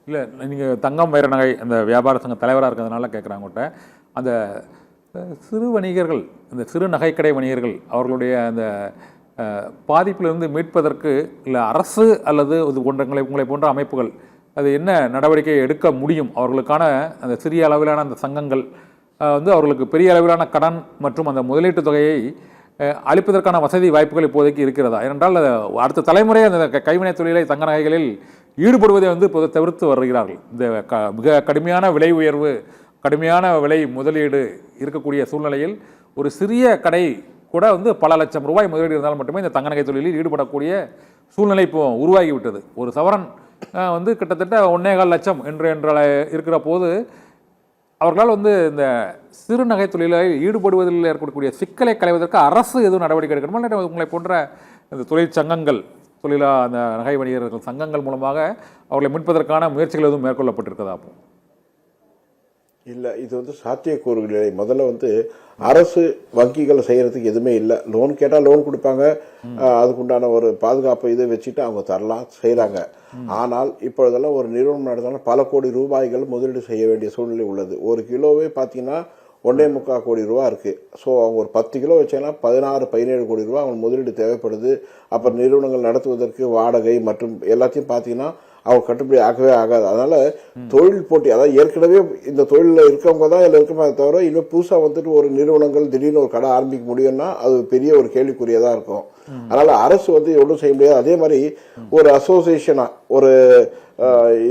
இல்லை, நீங்கள் தங்கம் வைர நகை அந்த வியாபார சங்க தலைவராக இருக்கிறதுனால கேட்குறாங்க உங்கள்கிட்ட. அந்த சிறு வணிகர்கள், இந்த சிறு நகைக்கடை வணிகர்கள் அவர்களுடைய அந்த பாதிப்பிலிருந்து மீட்பதற்கு இல்லை அரசு அல்லது இது உங்களை போன்ற அமைப்புகள் அது என்ன நடவடிக்கை எடுக்க முடியும்? அவர்களுக்கான அந்த சிறிய அளவிலான அந்த சங்கங்கள் வந்து அவர்களுக்கு பெரிய அளவிலான கடன் மற்றும் அந்த முதலீட்டு தொகையை அளிப்பதற்கான வசதி வாய்ப்புகள் இப்போதைக்கு இருக்கிறதா? ஏனென்றால் அடுத்த தலைமுறை அந்த கைவினை தொழிலை தங்க நகைகளில் ஈடுபடுவதை வந்து இப்போது தவிர்த்து வருகிறார்கள். இந்த மிக கடுமையான விலை உயர்வு, கடுமையான விலை முதலீடு இருக்கக்கூடிய சூழ்நிலையில் ஒரு சிறிய கடை கூட வந்து பல லட்சம் ரூபாய் முதலீடு இருந்தால் மட்டுமே இந்த தங்க நகை தொழிலில் ஈடுபடக்கூடிய சூழ்நிலை இப்போ உருவாகிவிட்டது. ஒரு சவரன் வந்து கிட்டத்தட்ட 1.25 லட்சம் என்று இருக்கிற போது அவர்களால் வந்து இந்த சிறு நகை தொழிலில் ஈடுபடுவதில் ஏற்படக்கூடிய சிக்கலை களைவதற்கு அரசு எதுவும் நடவடிக்கை எடுக்கணுமா, இல்லை உங்களை போன்ற இந்த தொழிற்சங்கங்கள், அந்த நகை வணிகர்கள் சங்கங்கள் மூலமாக அவர்களை மீட்பதற்கான முயற்சிகள் எதுவும் மேற்கொள்ளப்பட்டிருக்கதா? அப்போ இல்லை, இது வந்து சாத்தியக்கூறுகள் இல்லை. முதல்ல வந்து அரசு வங்கிகள் செய்யறதுக்கு எதுவுமே இல்லை. லோன் கேட்டால் லோன் கொடுப்பாங்க, அதுக்குண்டான ஒரு பாதுகாப்பு இதை வச்சுட்டு அவங்க தரலாம், செய்கிறாங்க. ஆனால் இப்பொழுதெல்லாம் ஒரு நிறுவனம் நடந்தாலும் பல கோடி ரூபாய்கள் முதலீடு செய்ய வேண்டிய சூழ்நிலை உள்ளது. ஒரு கிலோவே பார்த்தீங்கன்னா 1.25 கோடி ரூபா இருக்கு. ஸோ அவங்க ஒரு 10 கிலோ வச்சாங்கன்னா 16-17 கோடி ரூபா அவங்க முதலீடு தேவைப்படுது. அப்புறம் நிறுவனங்கள் நடத்துவதற்கு வாடகை மற்றும் எல்லாத்தையும் பார்த்தீங்கன்னா அவங்க கட்டுப்படி ஆகவே ஆகாது. அதனால தொழில் போட்டி, அதாவது ஏற்கனவே இந்த தொழிலில் இருக்கவங்க தான் இதில் இருக்கமே தவிர இன்னும் புதுசாக வந்துட்டு ஒரு நிறுவனங்கள் திடீர்னு ஒரு கடை ஆரம்பிக்க முடியும்னா அது பெரிய ஒரு கேள்விக்குரியதாக இருக்கும். அதனால அரசு வந்து ஒன்றும் செய்ய முடியாது. அதே மாதிரி ஒரு அசோசியேஷனா, ஒரு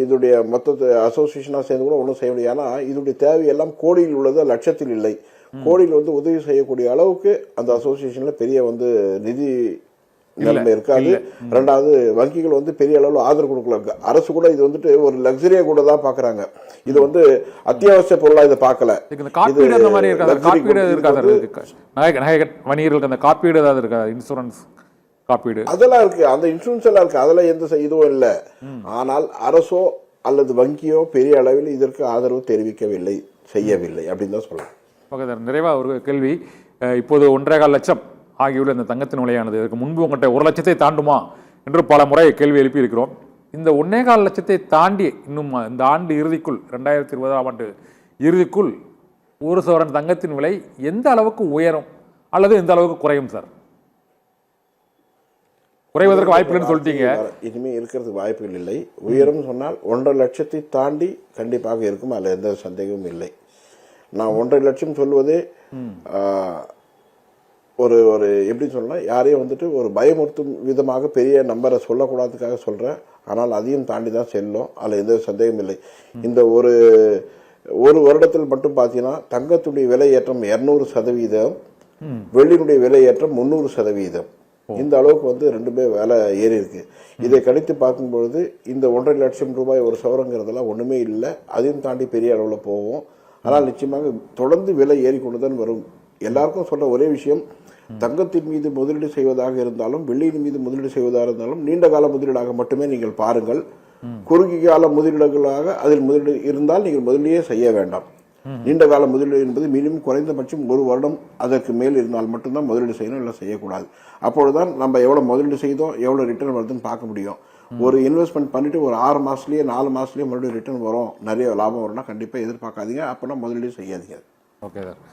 இதோடைய மொத்த அசோசியேஷனா சேர்ந்து கூட ஒன்றும் செய்ய முடியாது. ஏன்னா இதோடைய தேவையெல்லாம் கோடியில் உள்ளது, லட்சத்தில் இல்லை. கோடியில் வந்து உதவி செய்யக்கூடிய அளவுக்கு அந்த அசோசியேஷன்ல பெரிய வந்து நிதி நிலைமை இருக்காது. ரெண்டாவது வங்கிகள் வந்து பெரிய அளவில் ஆதரவு கொடுக்கல. அரசு கூட இது வந்துட்டு ஒரு லக்ஸரியா கூட தான் பாக்குறாங்க. இது வந்து அத்தியாவசிய பொருளா இதை பார்க்கல. வணிகர்களுக்கு அந்த காப்பீடு ஏதாவது இருக்கா? இன்சூரன்ஸ் காப்பீடு அதெல்லாம் இருக்கு, அந்த இன்சூரன்ஸ் எல்லாம் இருக்கு, அதெல்லாம் எந்த இதுவும் இல்லை. ஆனால் அரசோ அல்லது வங்கியோ பெரிய அளவில் இதற்கு ஆதரவு தெரிவிக்கவில்லை, செய்யவில்லை அப்படின்னு தான் சொல்லலாம். ஓகே சார், நிறைவா ஒரு கேள்வி. இப்போது 1.25 லட்சம் ஆகியுள்ள இந்த தங்கத்தின் விலையானது இதற்கு முன்பு உங்கள்கிட்ட 1 லட்சத்தை தாண்டுமா என்று பல முறை கேள்வி எழுப்பி இருக்கிறோம். இந்த 1.25 லட்சத்தை தாண்டி இன்னும் இந்த ஆண்டு இறுதிக்குள், 2020ஆம் ஆண்டு இறுதிக்குள் ஒரு சவரன் தங்கத்தின் விலை எந்த அளவுக்கு உயரும் அல்லது எந்த அளவுக்கு குறையும் சார்? குறைவதற்கு வாய்ப்பு இல்லைன்னு சொல்லிட்டீங்க. இனிமே இருக்கிறதுக்கு வாய்ப்புகள் இல்லை. உயரும் சொன்னால் 1.5 லட்சத்தை தாண்டி கண்டிப்பாக இருக்கும், அதில் எந்த சந்தேகமும் இல்லை. நான் 1.5 லட்சம் சொல்வதே ஒரு ஒரு எப்படி சொல்லலாம், யாரையும் வந்துட்டு ஒரு பயமுறுத்தும் விதமாக பெரிய நம்பரை சொல்லக்கூடாதுக்காக சொல்கிறேன். ஆனால் அதையும் தாண்டி தான் செல்லும், அதில் எந்த சந்தேகம் இல்லை. இந்த ஒரு வருடத்தில் மட்டும் பார்த்தீங்கன்னா தங்கத்துடைய விலை ஏற்றம் 200%, வெள்ளியினுடைய விலை ஏற்றம் 300%. இந்த அளவுக்கு வந்து ரெண்டுமே விலை ஏறி இருக்கு. இதை கணித்து பார்க்கும்பொழுது இந்த 1.5 லட்சம் ரூபாய் ஒரு சவரங்கிறதெல்லாம் ஒன்றுமே இல்லை. அதையும் தாண்டி பெரிய அளவில் போவோம். ஆனால் நிச்சயமாக தொடர்ந்து விலை ஏறிக்கொண்டுதான் வரும். எல்லாருக்கும் சொல்ற ஒரே விஷயம், தங்கத்தின் மீது முதலீடு செய்வதாக இருந்தாலும் வெள்ளியின் மீது முதலீடு செய்வதாக இருந்தாலும் நீண்ட கால முதலீடாக மட்டுமே நீங்கள் பாருங்கள். குறுகிய கால முதலீடுகளாக அதில் முதலீடு இருந்தால் நீங்கள் முதலீடே செய்ய வேண்டாம். நீண்ட கால முதலீடு என்பது மினிமம் குறைந்தபட்சம் 1 வருடம் அதற்கு மேல் இருந்தால் மட்டும்தான் முதலீடு செய்யணும், இல்லை செய்யக்கூடாது. அப்பொழுதுதான் நம்ம எவ்வளவு முதலீடு செய்தோம், எவ்வளவு ரிட்டர்ன் வருதுன்னு பார்க்க முடியும். ஒரு இன்வெஸ்ட்மெண்ட் பண்ணிட்டு ஒரு 6 மாசத்துலயே 4 மாசத்துலயே மறுபடியும் ரிட்டர்ன் வரும், நிறைய லாபம் வரும்னா கண்டிப்பா எதிர்பார்க்காதீங்க. அப்பனா முதலீடு செய்யாதீங்க. Okay sir.